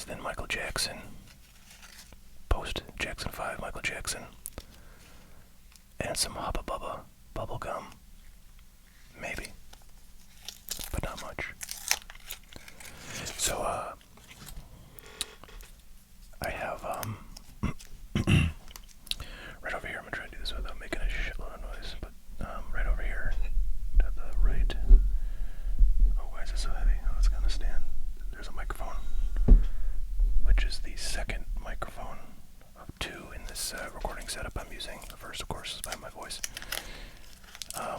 1980s, then Michael Jackson, post Jackson 5 Michael Jackson, and some Hubba Bubba bubblegum, maybe, but not much. So I have right over here, I'm gonna try to do this without making a shitload of noise, but right over here to the right. Oh, why is it so heavy? Oh, it's gonna stand. There's a microphone, which is the second microphone of two in this recording setup I'm using. The first, of course, is by my voice.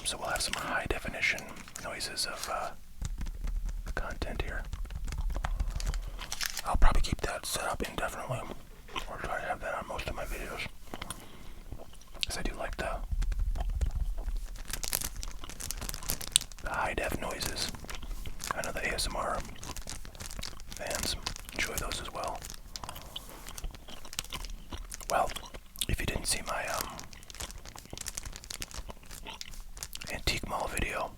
So we'll have some high definition noises of content here. I'll probably keep that set up indefinitely, or try to have that on most of my videos, because I do like the high def noises. I know the ASMR fans enjoy those as well. Well, if you didn't see my Antique Mall video,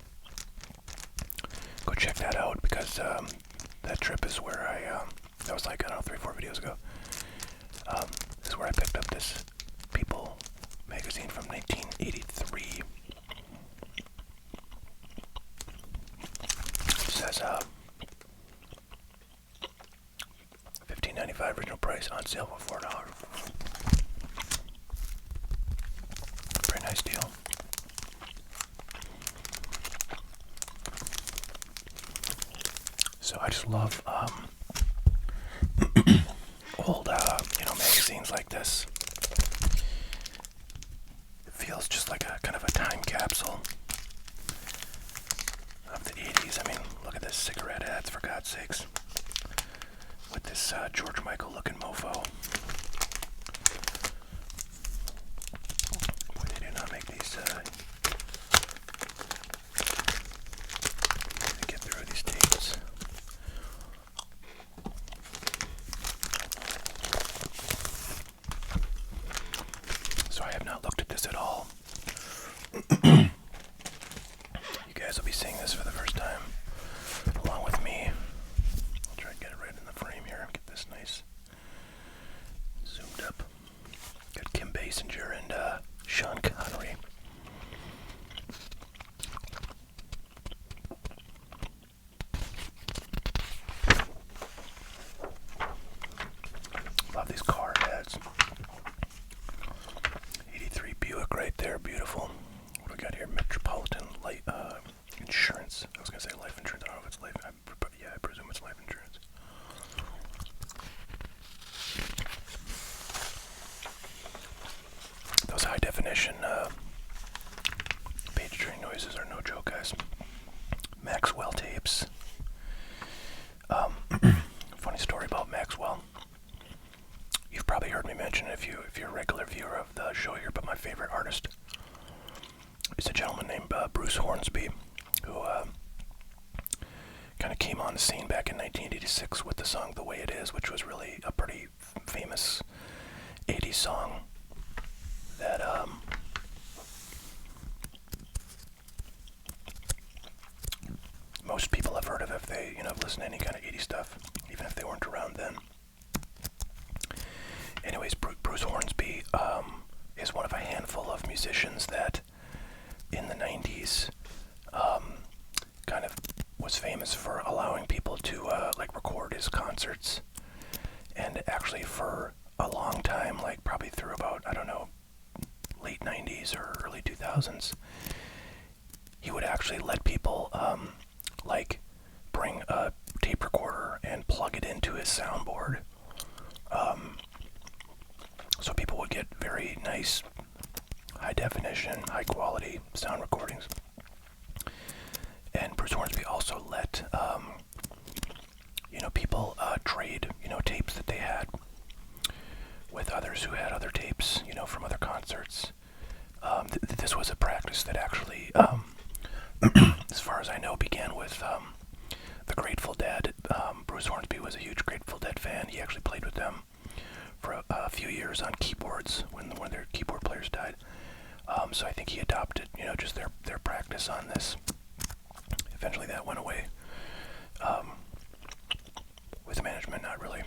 go check that out, because that trip is where that was like, I don't know, 3-4 videos ago. This is where I picked up this People magazine from 1983. It says $15.95 original price, on sale for $4. Pretty nice deal. So I just love old, magazines like this. It feels just like a kind of a time capsule of the 80s. I mean, look at this cigarette ads, for God's sakes, with this George Michael looking mofo. Boy, they do not make these to get through these tapes. So I have not looked at this at all. You guys will be seeing this for the first time along with me. I'll try to get it right in the frame here. Get this nice zoomed up. Got Kim Basinger and Sean Connery. Love these car ads. 83 Buick right there, beautiful. What do we got here? Metropolitan Life Insurance. I was gonna say life insurance. I don't know if it's life. Yeah, I presume it's life insurance. Those high definition page turning noises are no joke, guys. Maxwell tapes. Funny story about Maxwell. You've probably heard me mention it if you're a regular viewer of the show here, but my favorite artist is a gentleman named Bruce Hornsby, who kind of came on the scene back in 1986 with the song The Way It Is, which was really a pretty famous 80s song that most people have heard of if they listen to any kind of 80s stuff, even if they weren't around then. Anyways, Bruce Hornsby is one of a handful of musicians that in the 90s kind of was famous for allowing people to record his concerts. And actually for a long time, like probably through about, I don't know, late 90s or early 2000s, he would actually let people bring a tape recorder and plug it into his soundboard. So people would get very nice, high definition, high quality sound recordings. And Bruce Hornsby also let, people trade, tapes that they had with others who had other tapes, from other concerts. This was a practice that actually, as far as I know, began with the Grateful Dead. Bruce Hornsby was a huge Grateful Dead fan. He actually played with them for a few years on keyboards when their keyboard players died. So I think he adopted, just their practice on this. Eventually that went away. With management not really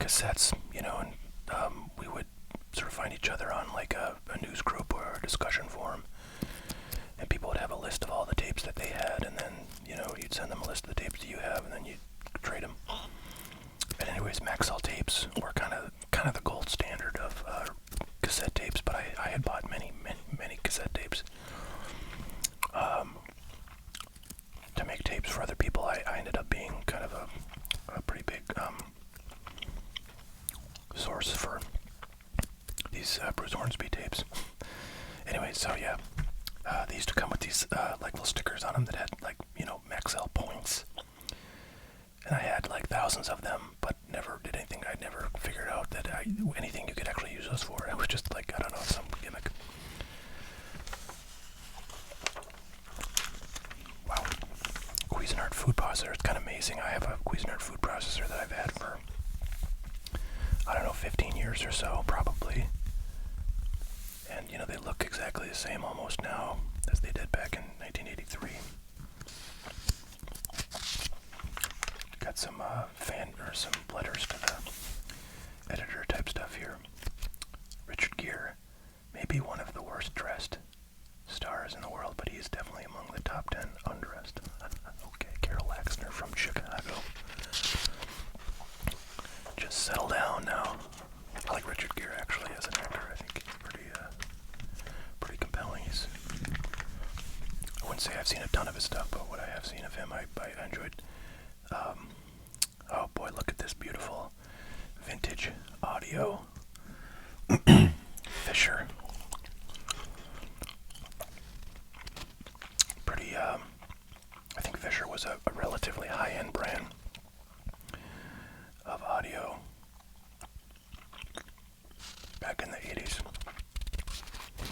cassettes, and we would sort of find each other on like a news group or a discussion forum, and people would have a list of all the tapes that they had, and then you'd send them a list of the tapes that you have, and then you'd trade them. And anyways, Maxell tapes were kind of the gold standard of cassette tapes, but I had bought many cassette tapes. To make tapes for other people, I ended up being kind of a pretty big source for these Bruce Hornsby tapes. Anyway, so yeah, they used to come with these like little stickers on them that had like Maxell points, and I had like thousands of them, but never did anything. I never figured out that anything you could actually use those for. It was just like, I don't know, some gimmick. Wow. Cuisinart food processor. It's kind of amazing. I have a Cuisinart food processor that I've had for, I don't know, 15 years or so, probably. And, they look exactly the same almost now as they did back in 1983. Got some some letters to the editor type stuff here. Richard Gere, maybe one of the worst dressed stars in the world, but he's definitely among the top 10 undressed. Okay, Carol Laxner from Chicago. Just settle down now. I like Richard Gere actually as an actor. I think he's pretty compelling. I wouldn't say I've seen a ton of his stuff, but what I have seen of him, I enjoyed. Oh boy, look at this beautiful vintage audio. Fisher. Pretty, I think Fisher was a relatively high-end brand of audio back in the 80s.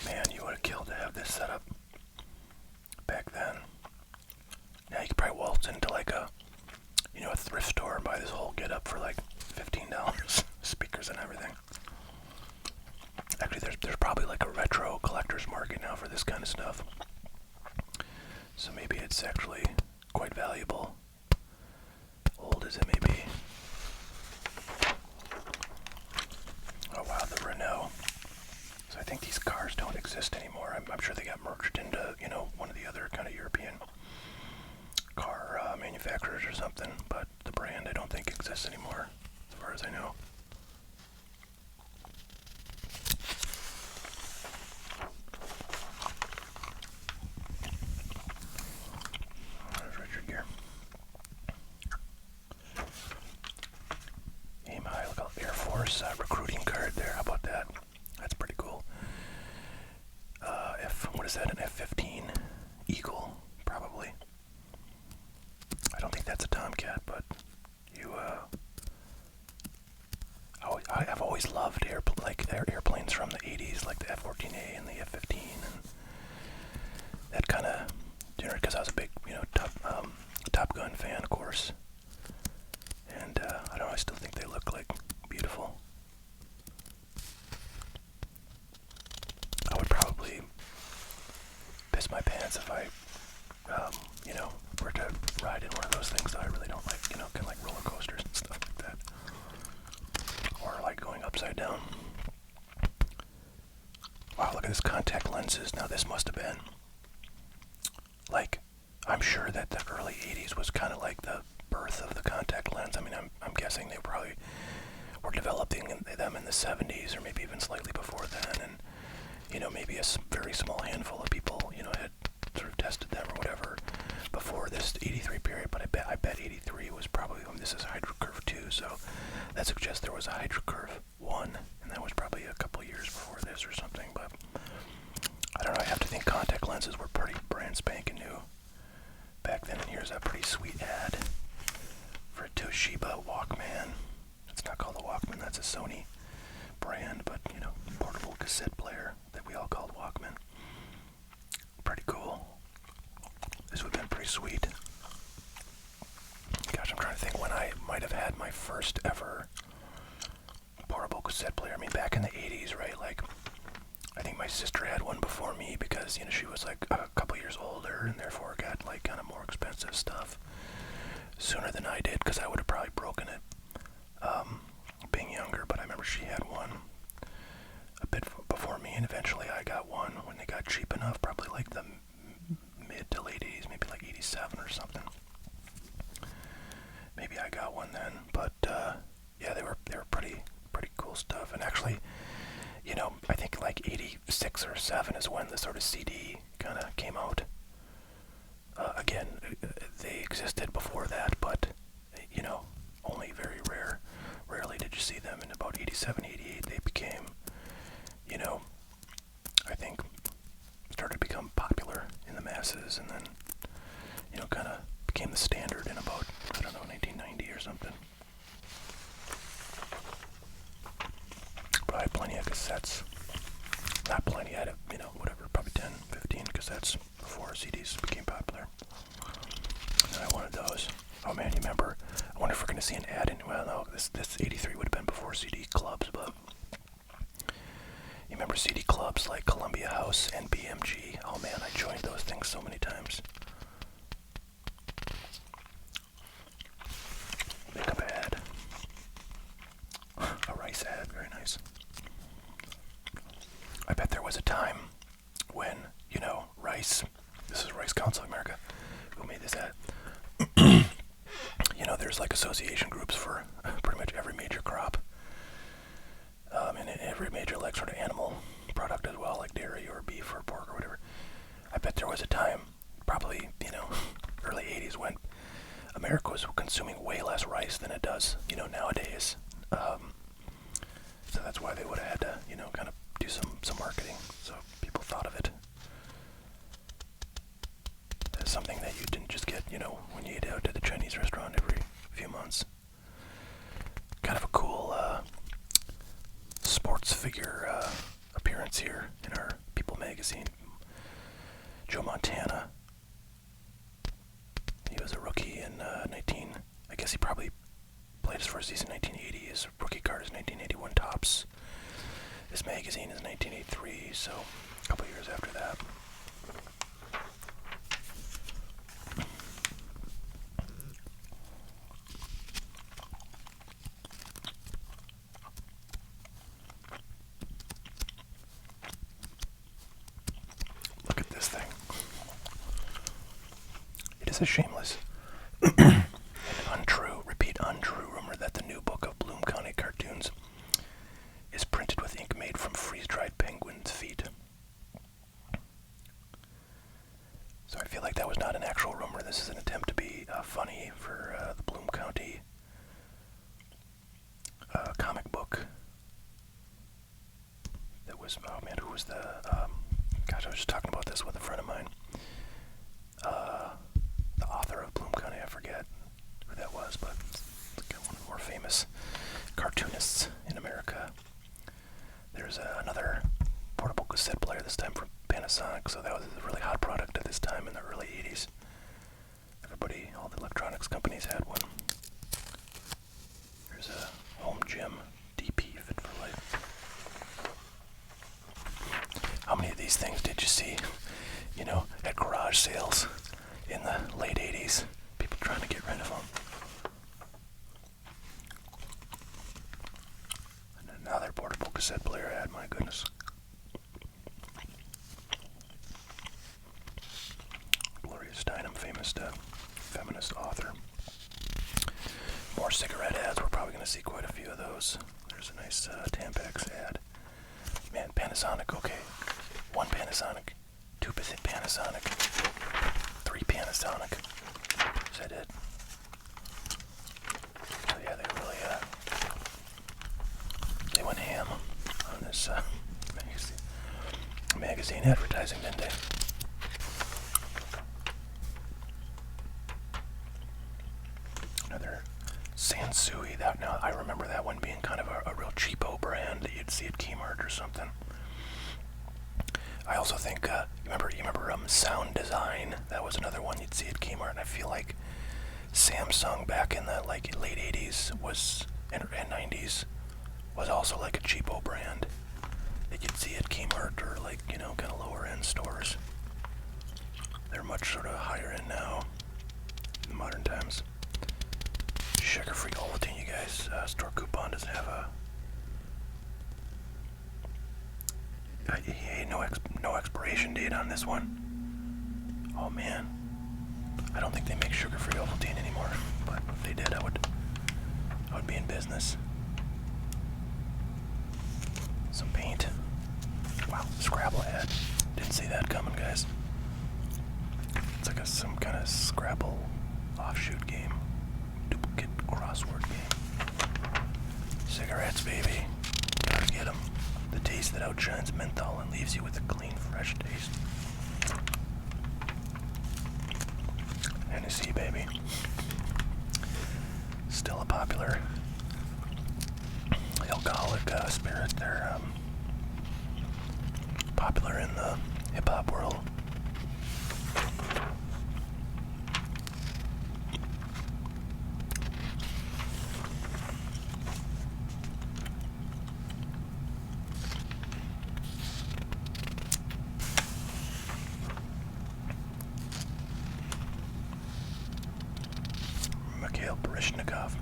Man, you would have killed to have this set up back then. Now you could probably waltz into like a thrift store and buy this whole get-up for like $15, speakers and everything. Actually, there's probably like a retro collector's market now for this kind of stuff. So maybe it's actually quite valuable. Old as it may be. Oh wow, the Renault. So I think these cars don't exist anymore. I'm sure they got merged into, one of the other kind of European car manufacturers or something, but the brand I don't think exists anymore, as far as I know. There's Richard Gere. Aim high, look at Air Force recruiting card there. How about that? That's pretty cool. What is that, an F-15 Eagle, probably. I don't think that's a Tomcat, but I've always loved airplanes from the 80s, like the F-14A and the F-15, and that kind of, because I was a big, Top Gun fan, of course, and I don't know, I still think they look like beautiful. I would probably piss my pants if I, were to ride in one of those things that I really don't like, kind of like roller coasters and stuff like that. Or like going upside down. Wow, look at this contact lenses. Now this must have been, like, I'm sure that the early 80s was kind of like the birth of the contact lens. I mean, I'm guessing they probably were developing them in the 70s or maybe even slightly before then, and maybe a very small handful of people, had sort of tested them or whatever before this 83 period, but I bet 83 was probably when this is Hydrocurve 2, so that suggests there was a Hydrocurve 1, and that was probably a couple years before this or something, but I don't know, I have to think contact lenses were pretty brand spanking new back then, and here's a pretty sweet ad for a Toshiba Walkman. It's not called a Walkman, that's a Sony brand, but, portable cassette player that we all called Walkman. Pretty cool. This would have been pretty sweet. Gosh, I'm trying to think when I might have had my first ever portable cassette player. I mean, back in the 80s, right? Like, I think my sister had one before me because, she was like a couple years older and therefore got like kind of more expensive stuff sooner than I did, because I would have probably broken it. Being, and eventually I got one when they got cheap enough, probably like the mid to late 80s, maybe like 87 or something. Maybe I got one then, but yeah, they were pretty cool stuff. And actually, you know, I think like 86 or 7 is when the sort of CD kind of came out. Again, they existed before that, but you know, only very rarely did you see them. In about 87, 88, they became, you know, I think started to become popular in the masses, and then, you know, kind of became the standard in about, I don't know, 1990 or something. But I had plenty of cassettes. Not plenty, I had, you know, whatever, probably 10, 15 cassettes before CDs became popular. And I wanted those. Oh man, you remember, I wonder if we're going to see an ad in, well no, this 83 would have been before CD clubs, but you remember CD clubs like Columbia House and BMG? Oh man, I joined those things so many times. Makeup ad. A Rice ad, very nice. I bet there was a time when, you know, Rice, this is Rice Council of America, who made this ad. You know, there's like association groups for pretty much every major crop. And every major like sort of animal product as well, like dairy or beef or pork or whatever. I bet there was a time, probably, you know, early 80s, when America was consuming way less rice than it does, you know, nowadays. So that's why they would have had to, you know, kind of do some marketing, so people thought of it as something that you didn't just get, you know, when you ate out at the Chinese restaurant every few months. Kind of a cool sports figure appearance here in our People magazine. Joe Montana. He was a rookie in I guess he probably played his first season in 1980. His rookie card is 1981 Topps. This magazine is 1983, so a couple years after that. Look at this thing. It is a shameless and untrue rumor that the new book of Bloom County cartoons is printed with ink made from freeze-dried penguins' feet. So I feel like that was not an actual rumor. This is an attempt to be funny for the Bloom County comic book. That was, oh man, who was the, gosh, I was just talking about this with a friend of mine. The author of Bloom County, I forget who that was, but one of the more famous cartoonists in America. There's another portable cassette player, this time from Panasonic, so that was a really hot product at this time in the early 80s. Everybody, all the electronics companies had one. There's a home gym DP Fit for Life. How many of these things did you see, you know, at garage sales in the late 80s? People trying to get rid of them. And another portable cassette player ad, my goodness. Gloria Steinem, famous feminist author. More cigarette ads, we're probably going to see quite a few of those. There's a nice Tampax ad. Man, Panasonic, okay. 1 Panasonic, 2 Panasonic, 3 Panasonic. Is that it? So yeah, they went ham on this magazine advertising, didn't they? Another Sansui. That, now I remember that one being kind of a real cheapo brand that you'd see at Kmart or something. I also think you remember Sound Design. That was another one you'd see at Kmart, and I feel like Samsung back in the like late 80s was and 90s was also like a cheapo brand that you'd see at Kmart or like, you know, kind of lower end stores. They're much sort of higher end now in modern times. Sugar-free Ovaltine, you guys. Store coupon doesn't have Hey, no expiration date on this one. Oh man, I don't think they make sugar-free Ovaltine anymore. But if they did, I would be in business. Some paint. Wow, Scrabble ad. Didn't see that coming, guys. It's like some kind of Scrabble offshoot game. Duplicate crossword game. Cigarettes, baby. Gotta get them. The taste that outshines menthol and leaves you with a clean, fresh taste. Hennessy, baby. Still a popular alcoholic spirit. They're popular in the hip-hop world. Mikhail Baryshnikov.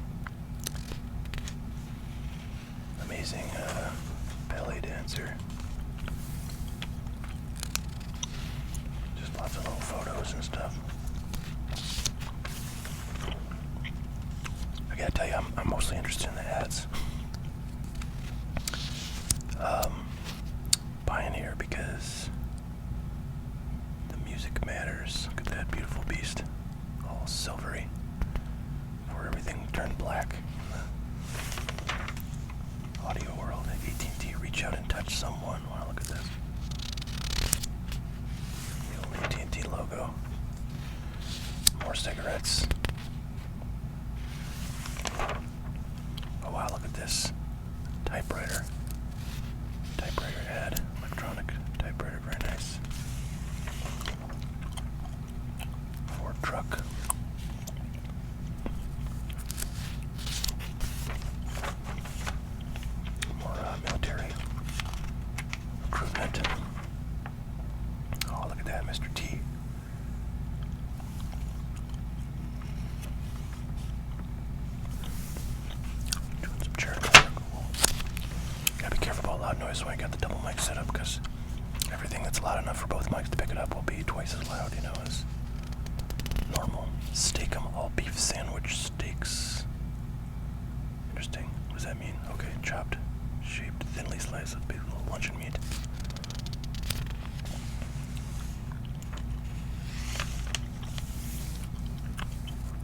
Amazing ballet dancer. Just lots of little photos and stuff. I gotta tell you, I'm mostly interested in the ads. Pioneer, because the music matters. Look at that beautiful beast, all silvery, before everything turned black in the audio world. AT&T, reach out and touch someone. Wow, look at this. The old AT&T logo. More cigarettes. Oh wow, look at this. Typewriter. Typewriter ad. Electronic typewriter, very nice. Ford truck. More military recruitment. Oh, look at that, Mr. T. Doing some charitable work. Cool. Gotta be careful about loud noise when I got the double mic set up, because everything that's loud enough for both mics to pick it up will be twice as loud, as normal. Steak-em all beef sandwich steaks. Interesting. What does that mean? Okay, chopped, shaped, thinly sliced of big little luncheon meat.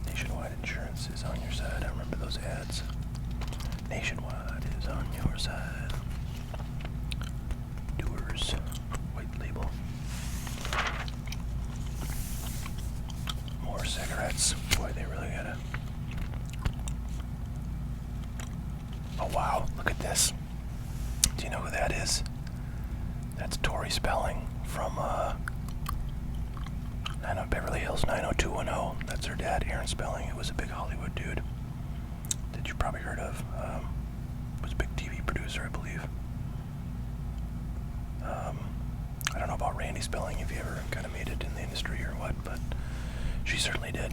Nationwide Insurance is on your side. I remember those ads. Nationwide is on your side. Doers, white label. More cigarettes. Boy, they really gotta. Oh wow, look at this. Do you know who that is? That's Tori Spelling from Beverly Hills 90210. That's her dad, Aaron Spelling, who was a big Hollywood dude that you probably heard of. Was a big TV producer, I believe. I don't know about Randy Spelling, if he ever kind of made it in the industry or what, but she certainly did.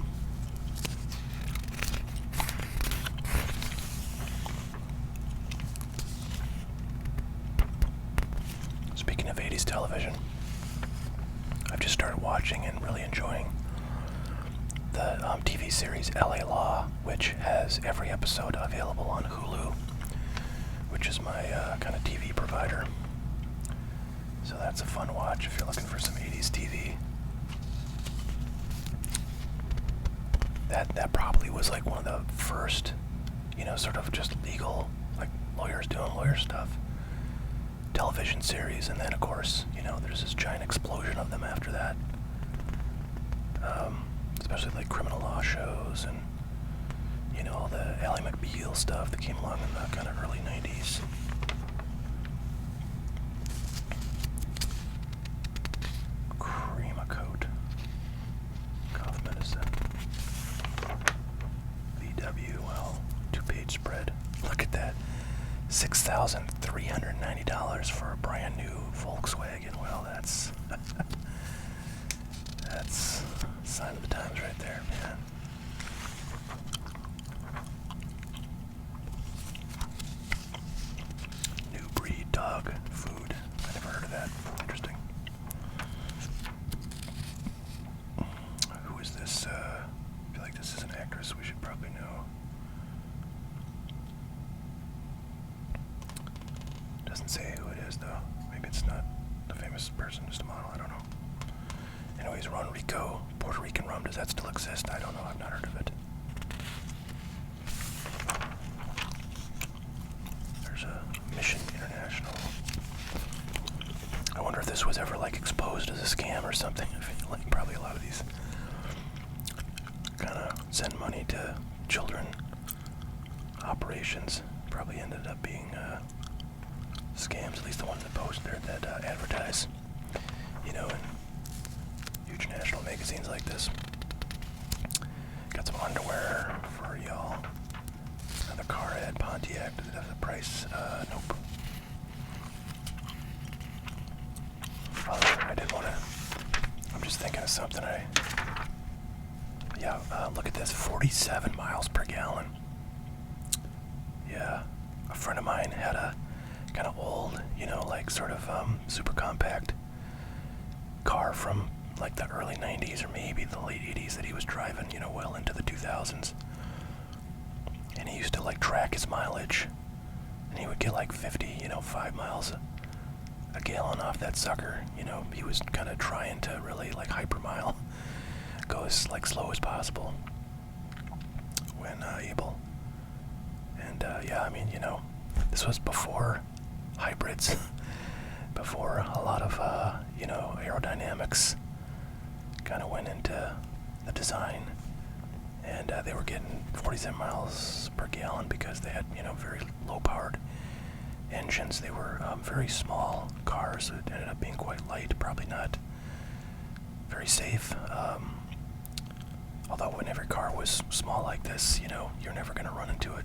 Speaking of 80s television, I've just started watching and really enjoying the TV series LA Law, which has every episode available on Hulu, which is my kind of TV provider. So that's a fun watch if you're looking for some 80s TV. That probably was like one of the first, sort of just legal, like lawyers doing lawyer stuff, television series. And then of course, there's this giant explosion of them after that. Especially like criminal law shows and, all the Ally McBeal stuff that came along in the kind of early 90s. Coat, cough medicine, VW, well, 2-page spread. Look at that, $6,390 for a brand new Volkswagen. Well, that's that's a sign of the times right there, man. New breed dog food. I never heard of that. doesn't say who it is, though. Maybe it's not a famous person, just a model. I don't know. Anyways, Ron Rico, Puerto Rican rum. Does that still exist? I don't know. I've not heard of it. There's a Mission International. I wonder if this was ever like exposed as a scam or something. I feel like probably a lot of these kind of send money to children operations probably ended up being scams, at least the ones that post there that advertise, you know, in huge national magazines like this. Got some underwear for y'all. Another car ad, Pontiac. Does it have the price? Nope. I didn't want to. I'm just thinking of something. Look at this, 47 miles per gallon. Yeah, a friend of mine had a kind of old, you know, like sort of super compact car from like the early 90s or maybe the late 80s that he was driving, you know, well into the 2000s. And he used to like track his mileage, and he would get like 50, you know, 5 miles a gallon off that sucker. You know, he was kind of trying to really like hypermile, go as like slow as possible when able. And yeah, I mean, you know, this was before hybrids, before a lot of you know, aerodynamics kind of went into the design, and they were getting 47 miles per gallon because they had, you know, very low-powered engines. They were very small cars that ended up being quite light, probably not very safe. Although when every car was small like this, you know, you're never going to run into a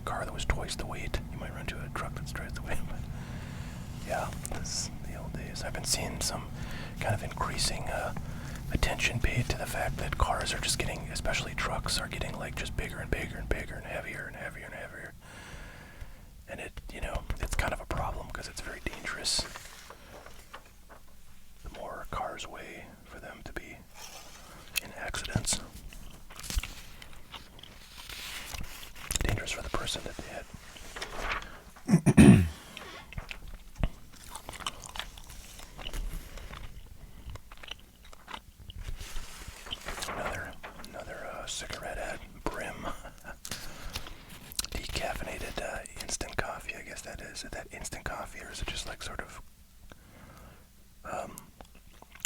car that was twice the weight. You might run into a truck that's twice the weight, but yeah, this the old days. I've been seeing some kind of increasing attention paid to the fact that cars are just getting, especially trucks, are getting like just bigger and bigger and bigger and heavier and heavier and heavier. And it, you know, it's kind of a problem because it's very dangerous. The more cars weigh, for them to be in accidents. Dangerous for the person that they hit. Another cigarette ad, Brim. Decaffeinated instant coffee, I guess that is. Is that instant coffee, or is it just like sort of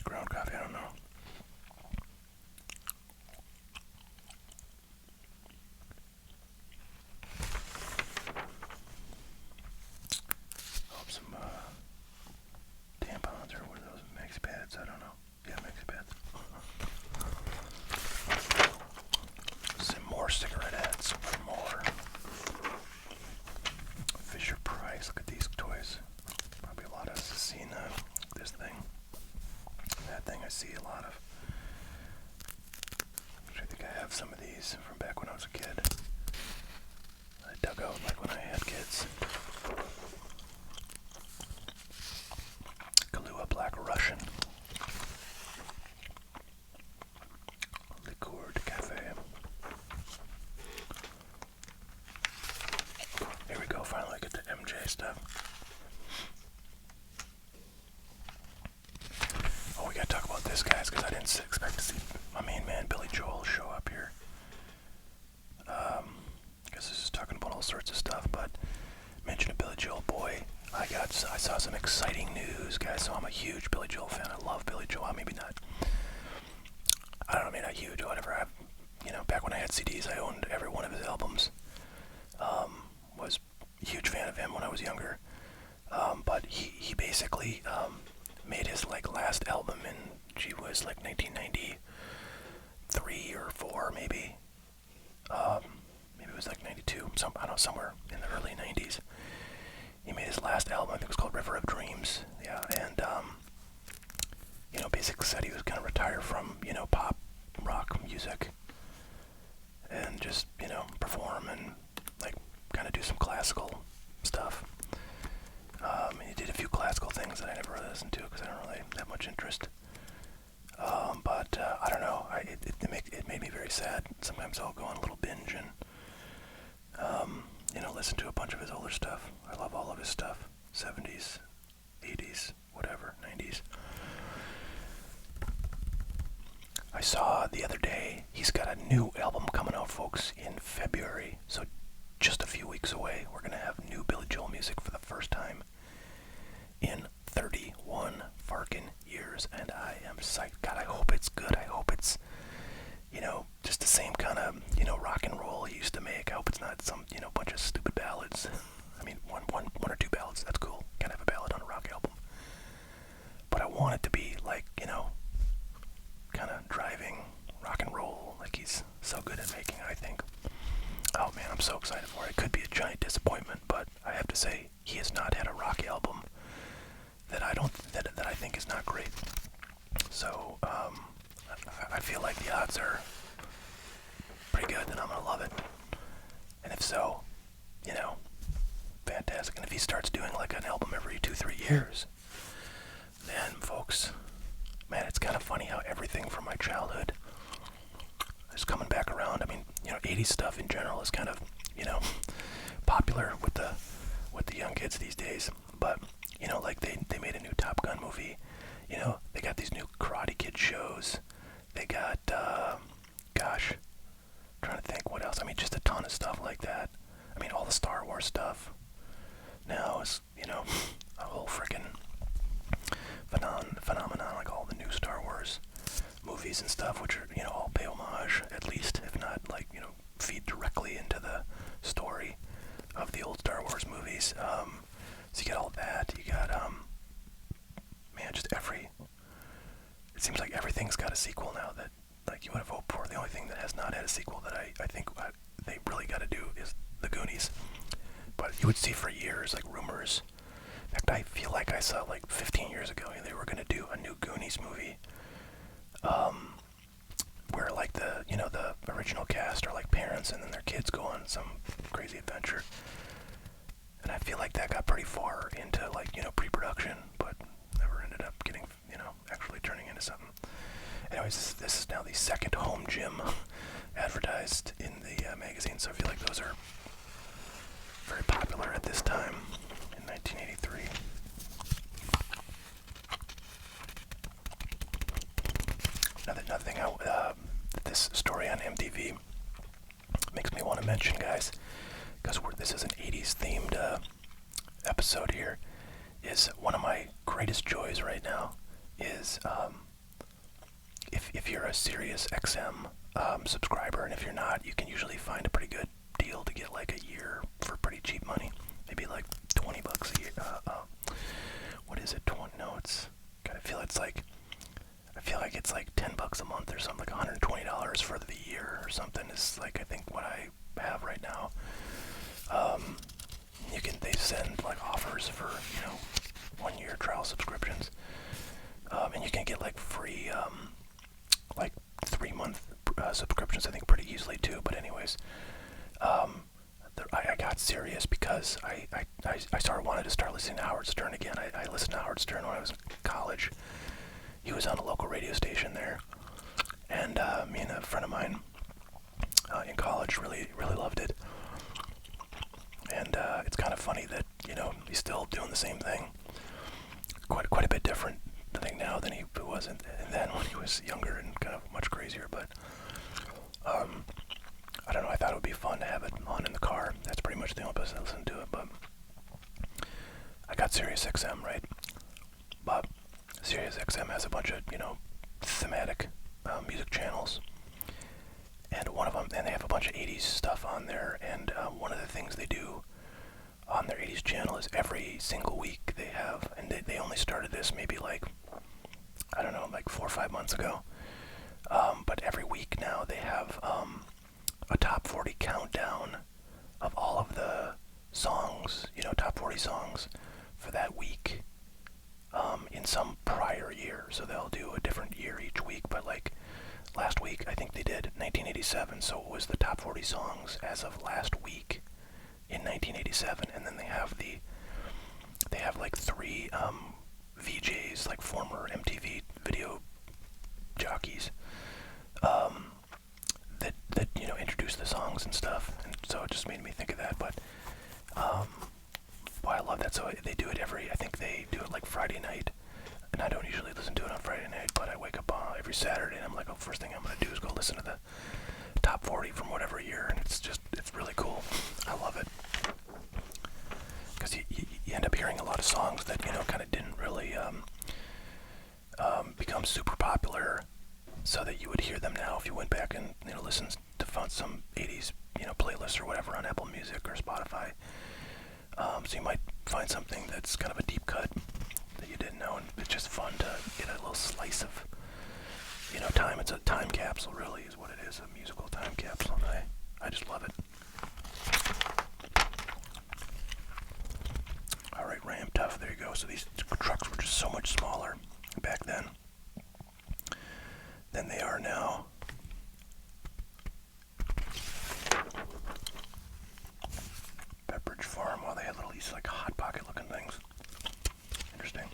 ground coffee? I don't know. Oh, some tampons, or what are those, maxi pads? I don't know. Yeah, maxi pads. Some more cigarette ads. More. Fisher Price. Look at these toys. Probably a lot of us have seen this thing. That thing I see a lot of. I think I have some of these from back when I was a kid. I dug out like when I had kids. Kahlua Black Russian. Liqueur de Cafe. Here we go, finally get to MJ stuff. Oh, we gotta talk about this, guys, because I didn't expect to see my main man, Billy Joel, show up here. I guess this is talking about all sorts of stuff, but mention of Billy Joel, boy, I saw some exciting news, guys. So I'm a huge Billy Joel fan. I love Billy Joel. Maybe not. I don't know, maybe not huge or whatever. You know, back when I had CDs, I owned every one of his albums. Was a huge fan of him when I was younger. But he basically made his like last album in, gee whiz, like 1993 or 4 maybe. Maybe it was like 92. I don't know, somewhere in the early 90s. He made his last album. I think it was called River of Dreams. Yeah, and you know, basically said he was gonna retire from, you know, pop rock music and just, you know, perform and like kind of do some classical stuff. And he did a few classical things that I never really listened to because I don't really have much interest. But I don't know. It made me very sad. Sometimes I'll go on a little binge and you know, listen to a bunch of his older stuff. I love all of his stuff. 70s, 80s, whatever, 90s. I saw the other day he's got a new album coming out, folks, in February. So just a few weeks away, we're going to have new Billy Joel music for the first time in 31 farkin' years, and I am psyched. God, I hope it's good. I hope it's, just the same kind of, rock and roll he used to make. I hope it's not some, bunch of stupid ballads. I mean, one or two ballads, that's cool. Can't have a ballad on a rock album. But I want it to be like, kind of driving rock and roll, like he's so good at making, I think. Oh man, I'm so excited for it. It could be a giant disappointment, but I have to say, he has not had a rock album that I think is not great. So, I feel like the odds are pretty good that I'm gonna love it. And if so, fantastic. And if he starts doing like an album every 2-3 years, then folks, man, it's kind of funny how everything from my childhood is coming back around. I mean, 80s stuff in general is kind of, popular with the young kids these days. But, like they made a new Top Gun movie. They got these new Karate Kid shows. They got, trying to think what else. I mean, just a ton of stuff like that. I mean, all the Star Wars stuff now is, a whole freaking phenomenon, like all the new Star Wars movies and stuff, which are, all pay homage, at least, if not, like, feed directly into the story of the old Star Wars movies. So you got all that. You got, man, just it seems like everything's got a sequel now that, like, you want to vote for. The only thing that has not had a sequel that I think they really got to do is The Goonies. But you would see for years, like, rumors. In fact, I feel like I saw, like, 15 years ago, they were going to do a new Goonies movie, where, like, the original cast are, like, parents, and then their kids go on some crazy adventure. And I feel like that got pretty far into, like, pre-production, but never ended up getting, actually turning into something. Anyways, this is now the second home gym advertised in the magazine, so I feel like those are very popular at this time in 1983. Another thing, this story on MTV makes me want to mention, guys, because this is an 80s themed episode here, is one of my greatest joys right now is if you're a Sirius XM subscriber, and if you're not, you can usually find a pretty good deal to get like a year for pretty cheap money, maybe like $20 a year. What is it? 20? No, it's. God, I feel like it's like $10 a month or something, like $120 for the year or something. Is like I think what I have right now. They send like offers for 1-year trial subscriptions, and you can get like free like 3-month subscriptions, I think, pretty easily too. But anyways, I got serious because I wanted to start listening to Howard Stern again. I listened to Howard Stern when I was in college. He was on a local radio station there, and me and a friend of mine in college really loved it. And it's kind of funny that he's still doing the same thing. Quite a bit different, I think, now than he was then when he was younger and kind of much crazier. But I don't know. I thought it would be fun to have it on in the car. That's pretty much the only place I listen to it. But I got Sirius XM, right? But Sirius XM has a bunch of thematic music channels, and one of them, and they have a bunch of 80s stuff on there. And one of the things they do on their 80s channel is every single week they have, and they only started this maybe like, I don't know, like 4 or 5 months ago. But every week now they have a top 40 countdown of all of the songs, top 40 songs for that week in some prior year. So they'll do a different year each week, but like last week I think they did 1987, so it was the top 40 songs as of last week in 1987, and then they have like 3 VJs, like former MTV video jockeys, that introduce the songs and stuff, and so it just made me think of that. But boy, love that. So they do it I think they do it like Friday night. And I don't usually listen to it on Friday night, but I wake up every Saturday and I'm like, oh, first thing I'm going to do is go listen to the top 40 from whatever year. And it's really cool. I love it. Because you end up hearing a lot of songs that, kind of didn't really become super popular, so that you would hear them now if you went back and, listened to some 80s, playlists or whatever on Apple Music or Spotify. So you might find something that's kind of a deep cut that you didn't know, and it's just fun to get a little slice of, time. It's a time capsule, really, is what it is, a musical time capsule, and I just love it. Alright, Ram Tough, there you go. So these trucks were just so much smaller back then than they are now. Pepperidge Farm, they had these like Hot Pocket looking things. Interesting.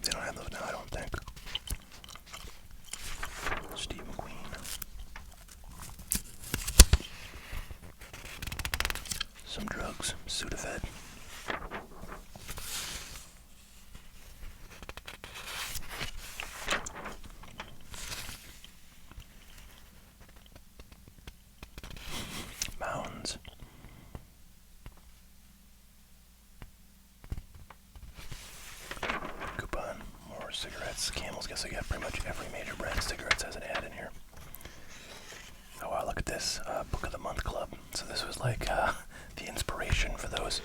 They don't have those now, I don't think. Steve McQueen. Some drugs, Sudafed. Mounds. Coupon. More cigarettes. Camels. Guess I got pretty much every major brand of cigarettes has an ad in here. Oh wow, look at this. Book of the Month Club. So this was like the inspiration for those,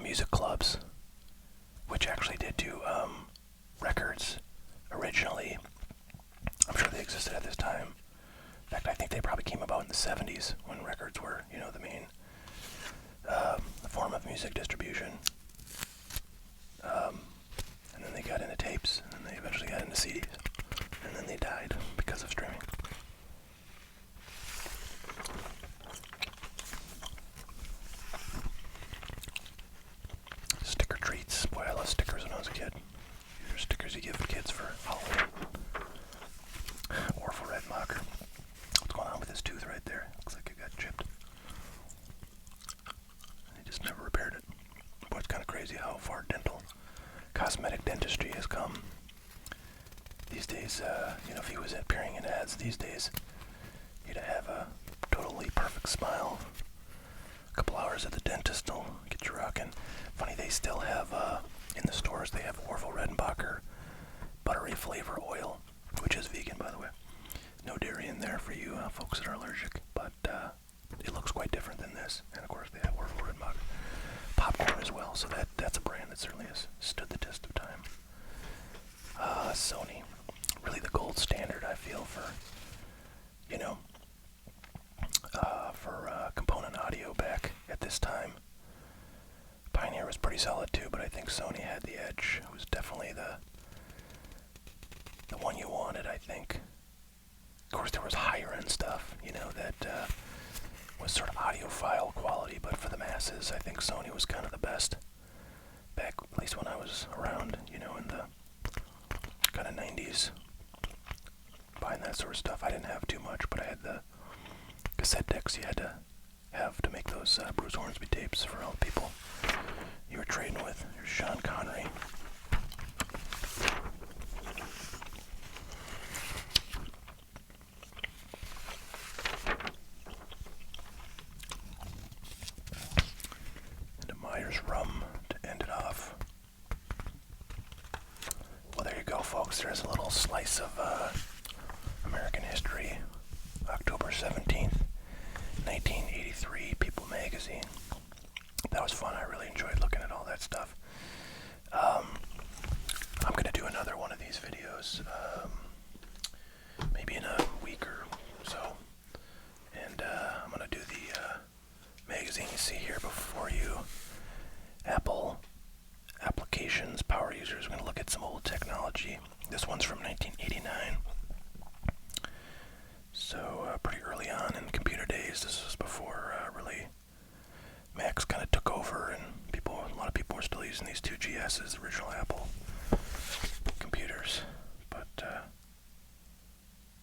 music clubs, which actually did do records originally. I'm sure they existed at this time. In fact, I think they probably came about in the 70s when records were, the main form of music distribution. And then they got into tapes, and then they eventually got into CDs, and then they died because of streaming. Sticker treats. Boy, I love stickers when I was a kid. These are stickers you give kids for Halloween. Or for red marker. What's going on with his tooth right there? Looks like it got chipped. He just never repaired it. Boy, it's kind of crazy how far cosmetic dentistry has come. These days, if he was appearing in ads these days, he'd have a totally perfect smile. A couple hours at the dentist will get you rocking. Funny, they still have, in the stores, they have Orville Redenbacher buttery flavor oil, which is vegan, by the way. No dairy in there for you folks that are allergic, but it looks quite different than this. And of course, they have Orville Redenbacher popcorn as well, so that's a brand that certainly has stood the test of time. Sony, really the gold standard, I feel, for component audio back at this time. Pioneer was pretty solid too, but I think Sony had the edge. It was definitely the one you wanted, I think. Of course, there was higher end stuff, that was sort of audiophile quality, but for the masses, I think Sony was kind of the best back, at least when I was around, in the kind of 90s, buying that sort of stuff. I didn't have too much, but I had the cassette decks you had to have to make those Bruce Hornsby tapes for all the people you were trading with. Here's Sean Connery. And a Myers rum to end it off. Well, there you go, folks. There's a little slice of American history. October 17th, 1983, People magazine. That was fun. I really enjoyed looking at all that stuff. I'm going to do another one of these videos, maybe in a week or so. And I'm going to do the magazine you see here before you. Apple applications, power users. We're going to look at some old technology. This one's from 1989. So pretty early on in computer days. This was before really Macs kind of took over, and a lot of people were still using these 2GSs, original Apple computers. But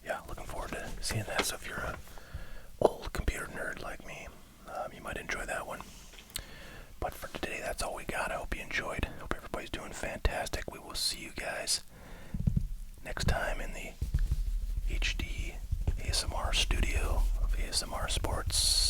yeah, looking forward to seeing that. So if you're an old computer nerd like me, you might enjoy that one. But for today, that's all we got. I hope you enjoyed. Hope everybody's doing fantastic. We will see you guys next time in the HD ASMR studio of ASMR Sports.